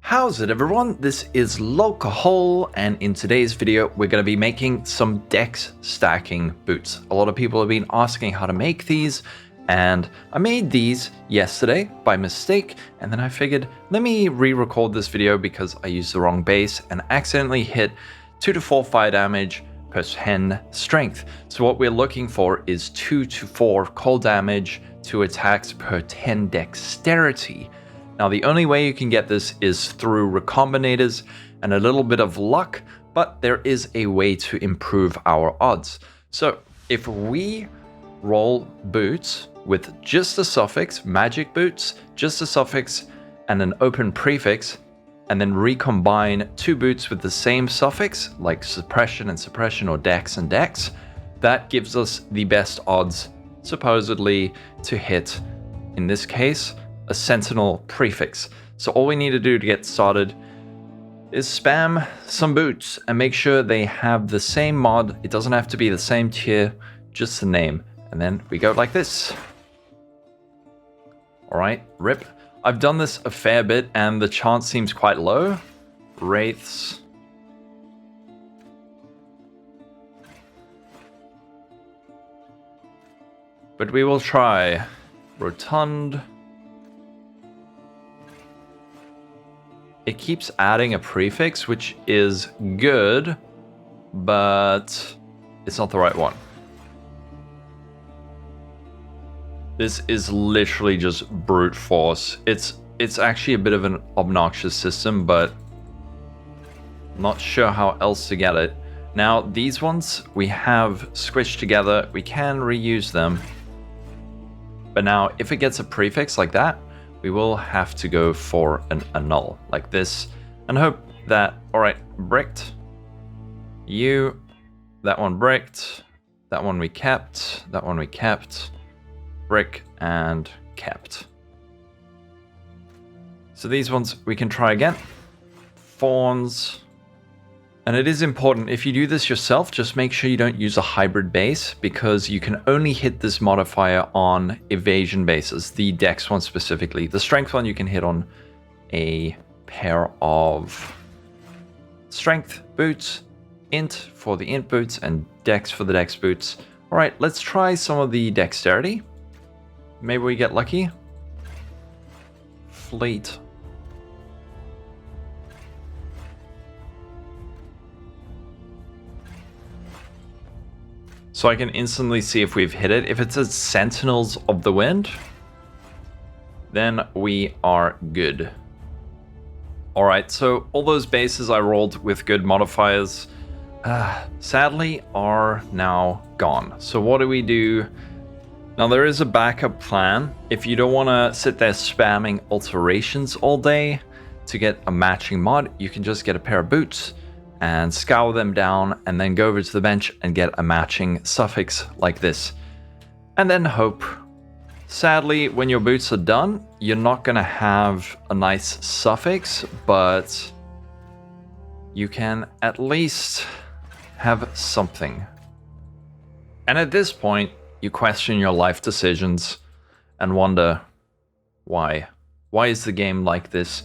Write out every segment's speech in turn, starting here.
How's it everyone? This is Lolcohol, and in today's video we're going to be making some Dex Stacking Boots. A lot of people have been asking how to make these, and I made these yesterday by mistake, and then I figured let me re-record this video because I used the wrong base and accidentally hit 2 to 4 fire damage per 10 strength. So what we're looking for is 2 to 4 cold damage to attacks per 10 dexterity. Now the only way you can get this is through Recombinators and a little bit of luck, but there is a way to improve our odds. So if we roll boots with just a suffix, magic boots, just a suffix and an open prefix, and then recombine 2 boots with the same suffix, like suppression and suppression or dex and dex, that gives us the best odds, supposedly, to hit, in this case, a sentinel prefix. So all we need to do to get started is spam some boots and make sure they have the same mod. It doesn't have to be the same tier, just the name. And then we go like this. All right, rip. I've done this a fair bit and the chance seems quite low. Wraiths. But we will try. Rotund. It keeps adding a prefix, which is good, but it's not the right one. This is literally just brute force. It's actually a bit of an obnoxious system, but not sure how else to get it. Now, these ones we have squished together. We can reuse them. But now, if it gets a prefix like that, we will have to go for a null like this and hope that, all right, bricked, you, that one bricked, that one we kept, that one we kept, brick and kept. So these ones we can try again. Fawns. And it is important, if you do this yourself, just make sure you don't use a hybrid base because you can only hit this modifier on evasion bases, the dex one specifically. The strength one you can hit on a pair of strength boots, int for the int boots and dex for the dex boots. All right, let's try some of the dexterity. Maybe we get lucky. Fleet. So I can instantly see if we've hit it. If it says Sentinels of the Wind, then we are good. All right, so all those bases I rolled with good modifiers, sadly, are now gone. So what do we do? Now there is a backup plan. If you don't want to sit there spamming alterations all day to get a matching mod, you can just get a pair of boots and scour them down and then go over to the bench and get a matching suffix like this. And then hope. Sadly, when your boots are done, you're not gonna have a nice suffix, but you can at least have something. And at this point, you question your life decisions and wonder, why? Why is the game like this?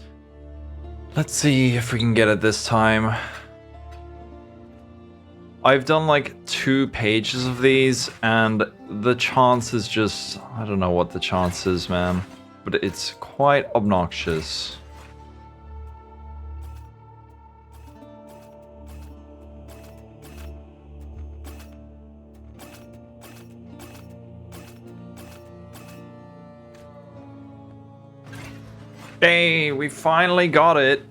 Let's see if we can get it this time. I've done like 2 pages of these, and the chance is just, I don't know what the chance is, man, but it's quite obnoxious. Hey, we finally got it.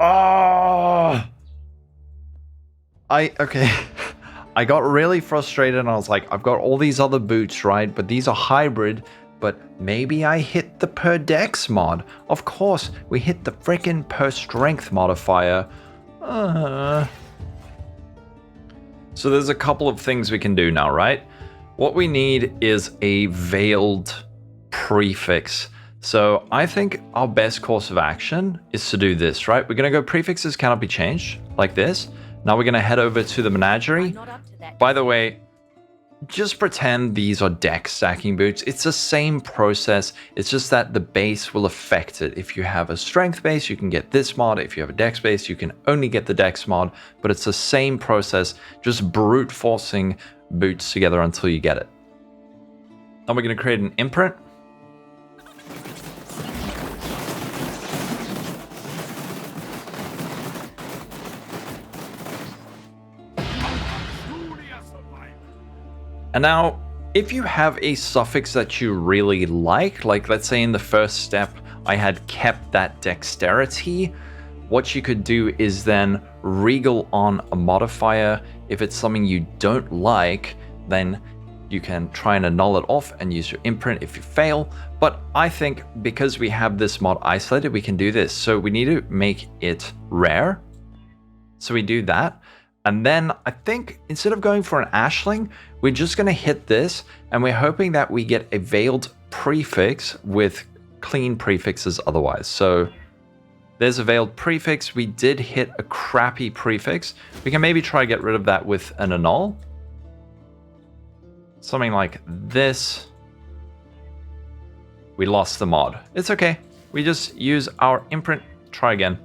Oh! Okay, I got really frustrated and I was like, I've got all these other boots, right? But these are hybrid, but maybe I hit the per dex mod. Of course, we hit the frickin' per strength modifier. So there's a couple of things we can do now, right? What we need is a veiled prefix. So I think our best course of action is to do this, right? We're gonna go prefixes cannot be changed, like this. Now we're going to head over to the menagerie. By the way, just pretend these are Dex Stacking Boots. It's the same process. It's just that the base will affect it. If you have a strength base, you can get this mod. If you have a dex base, you can only get the dex mod. But it's the same process, just brute forcing boots together until you get it. Then we're going to create an imprint. And now, if you have a suffix that you really like let's say in the first step, I had kept that dexterity, what you could do is then regal on a modifier. If it's something you don't like, then you can try and annul it off and use your imprint if you fail. But I think because we have this mod isolated, we can do this. So we need to make it rare. So we do that. And then I think instead of going for an ashling, we're just going to hit this, and we're hoping that we get a veiled prefix with clean prefixes otherwise. So there's a veiled prefix. We did hit a crappy prefix. We can maybe try to get rid of that with an annul. Something like this. We lost the mod. It's okay. We just use our imprint. Try again.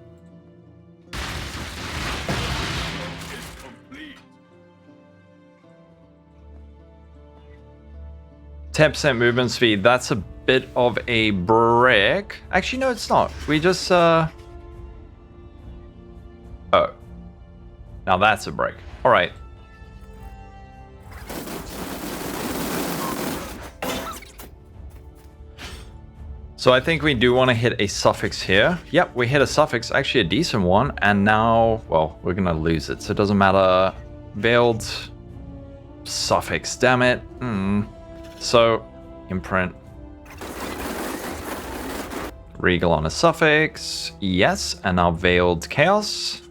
10% movement speed, that's a bit of a brick. Actually, no, it's not. We just, Oh. Now that's a brick. All right. So I think we do want to hit a suffix here. Yep, we hit a suffix, actually a decent one. And now, well, we're going to lose it. So it doesn't matter. Veiled suffix, damn it. So, imprint. Regal on a suffix. Yes, and now veiled chaos.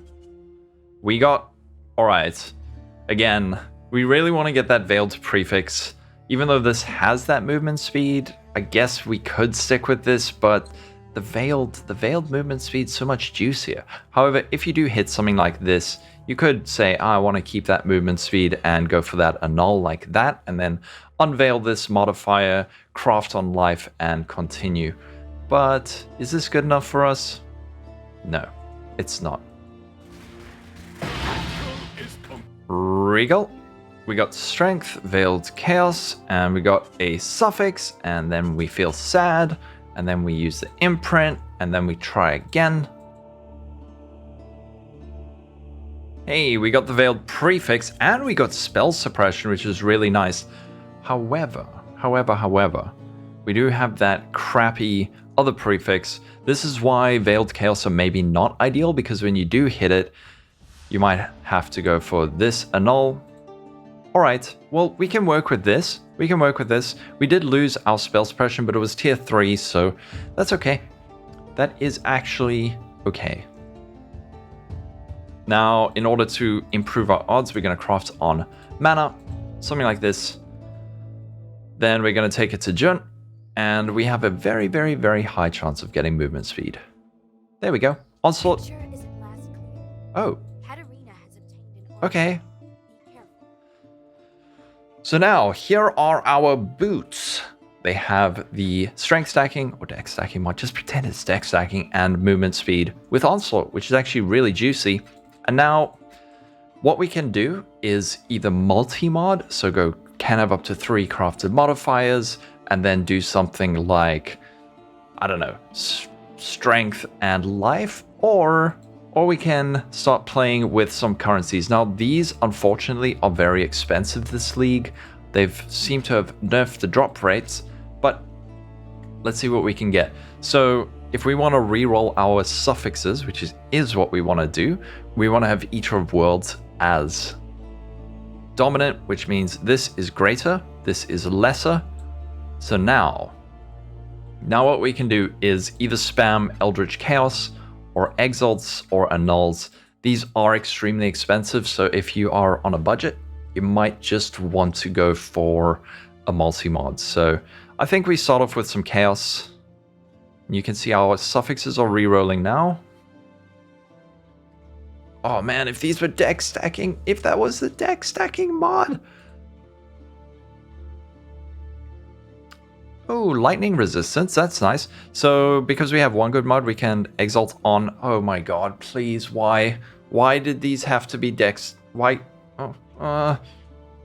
We got... Alright. Again, we really want to get that veiled prefix. Even though this has that movement speed, I guess we could stick with this, but the veiled movement speed's so much juicier. However, if you do hit something like this, you could say, I want to keep that movement speed and go for that annul like that, and then unveil this modifier, craft on life, and continue. But is this good enough for us? No, it's not. Regal. We got strength, veiled chaos, and we got a suffix, and then we feel sad, and then we use the imprint, and then we try again. Hey, we got the veiled prefix, and we got spell suppression, which is really nice. However, we do have that crappy other prefix. This is why veiled chaos are maybe not ideal, because when you do hit it, you might have to go for this annul. Alright, well, we can work with this. We did lose our spell suppression, but it was tier 3, so that's okay. That is actually okay. Now, in order to improve our odds, we're going to craft on mana, something like this. Then we're going to take it to Jun, and we have a very, very, very high chance of getting movement speed. There we go. Onslaught. Oh. Okay. So now, here are our boots. They have the strength stacking, or dex stacking mod, just pretend it's dex stacking, and movement speed with Onslaught, which is actually really juicy. And now, what we can do is either multi-mod, so can have up to 3 crafted modifiers, and then do something like, I don't know, strength and life, or we can start playing with some currencies. Now, these, unfortunately, are very expensive this league. They've seemed to have nerfed the drop rates, but let's see what we can get. So, if we want to reroll our suffixes, which is what we want to do, we want to have Eater of Worlds as dominant, which means this is greater, this is lesser. So now what we can do is either spam Eldritch Chaos, or Exiles, or Annuls. These are extremely expensive, so if you are on a budget, you might just want to go for a multi-mod. So I think we start off with some Chaos. You can see our suffixes are re-rolling now. Oh man, if these were dex stacking, if that was the dex stacking mod. Oh, lightning resistance, that's nice. So because we have one good mod, we can exalt on... Oh my god, please, why? Why did these have to be Dex? Why? Oh,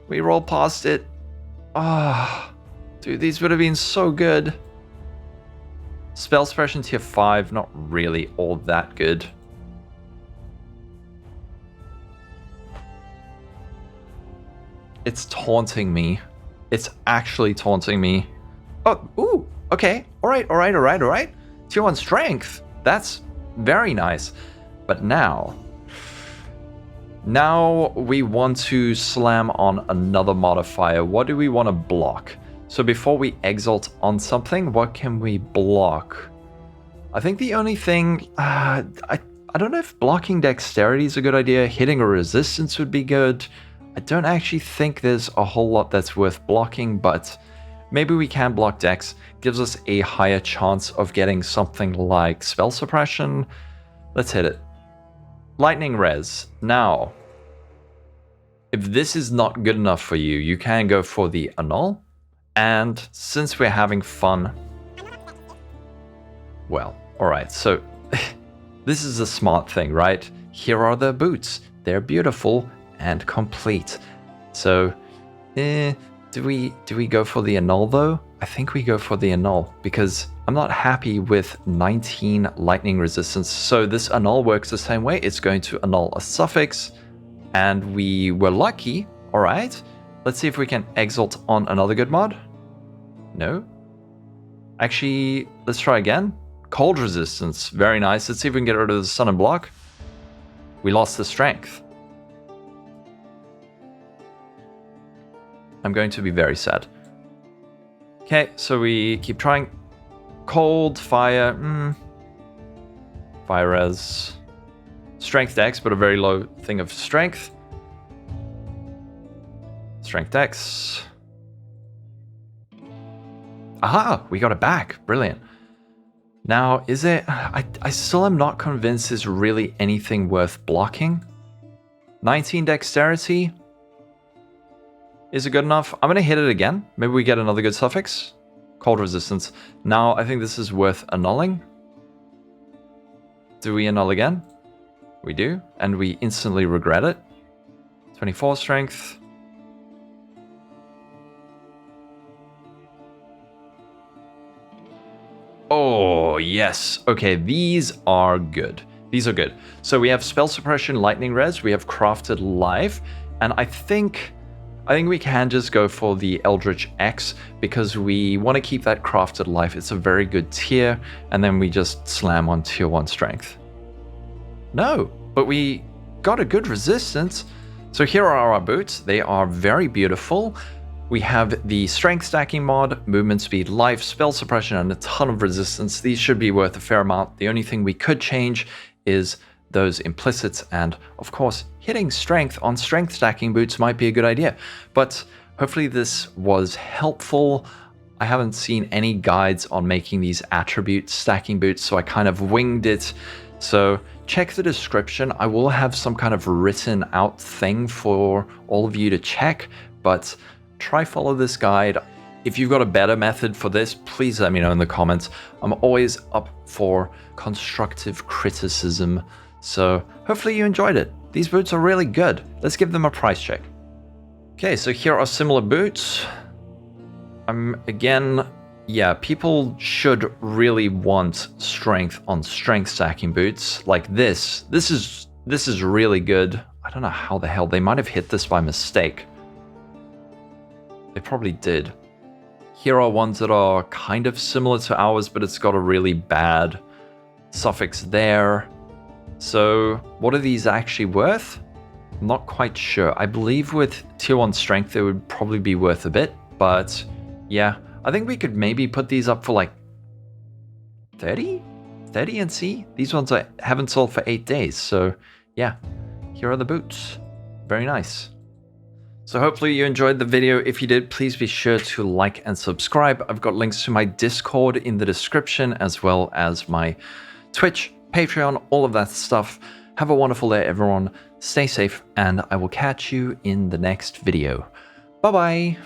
we rolled past it. Ah, dude, these would have been so good. Spell suppression tier 5, not really all that good. It's taunting me. It's actually taunting me. Oh, ooh, okay. All right. Tier 1 strength. That's very nice. But now we want to slam on another modifier. What do we want to block? So before we exalt on something, what can we block? I think the only thing... I don't know if blocking Dexterity is a good idea. Hitting a resistance would be good. I don't actually think there's a whole lot that's worth blocking, but maybe we can block Dex. Gives us a higher chance of getting something like spell suppression. Let's hit it. Lightning res. Now, if this is not good enough for you, you can go for the annul. And since we're having fun... Well, alright, so this is a smart thing, right? Here are the boots. They're beautiful and complete. So, do we go for the annul though? I think we go for the annul because I'm not happy with 19 lightning resistance. So this annul works the same way. It's going to annul a suffix, and we were lucky. All right, let's see if we can exalt on another good mod. No, actually, let's try again. Cold resistance, very nice. Let's see if we can get rid of the sun and block. We lost the strength. I'm going to be very sad. Okay, so we keep trying. Cold, fire, fire res. Strength dex, but a very low thing of strength. Strength dex. Aha, we got it back. Brilliant. Now, is it... I still am not convinced there's really anything worth blocking. 19 dexterity. Is it good enough? I'm going to hit it again. Maybe we get another good suffix. Cold resistance. Now, I think this is worth annulling. Do we annul again? We do. And we instantly regret it. 24 strength. Oh, yes. Okay, these are good. These are good. So we have spell suppression, lightning res. We have crafted life. And I think we can just go for the Eldritch X because we want to keep that crafted life. It's a very good tier, and then we just slam on tier 1 strength. No, but we got a good resistance. So here are our boots. They are very beautiful. We have the strength stacking mod, movement speed, life, spell suppression, and a ton of resistance. These should be worth a fair amount. The only thing we could change is those implicits, and of course hitting strength on strength stacking boots might be a good idea, but hopefully this was helpful. I haven't seen any guides on making these attribute stacking boots, so I kind of winged it. So check the description. I will have some kind of written out thing for all of you to check, but try follow this guide. If you've got a better method for this, please let me know in the comments. I'm always up for constructive criticism. So hopefully you enjoyed it. These boots are really good. Let's give them a price check. Okay, so here are similar boots. Again, yeah, people should really want strength on strength stacking boots like this. This is really good. I don't know how the hell they might have hit this by mistake. They probably did. Here are ones that are kind of similar to ours, but it's got a really bad suffix there. So what are these actually worth? I'm not quite sure. I believe with tier 1 strength, they would probably be worth a bit, but yeah, I think we could maybe put these up for like 30 and see. These ones I haven't sold for 8 days. So yeah, here are the boots. Very nice. So hopefully you enjoyed the video. If you did, please be sure to like and subscribe. I've got links to my Discord in the description, as well as my Twitch, Patreon, all of that stuff. Have a wonderful day, everyone. Stay safe, and I will catch you in the next video. Bye-bye.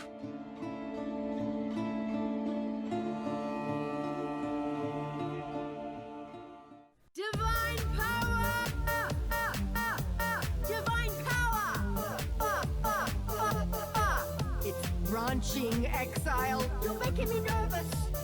launching, Exile. You're making me nervous.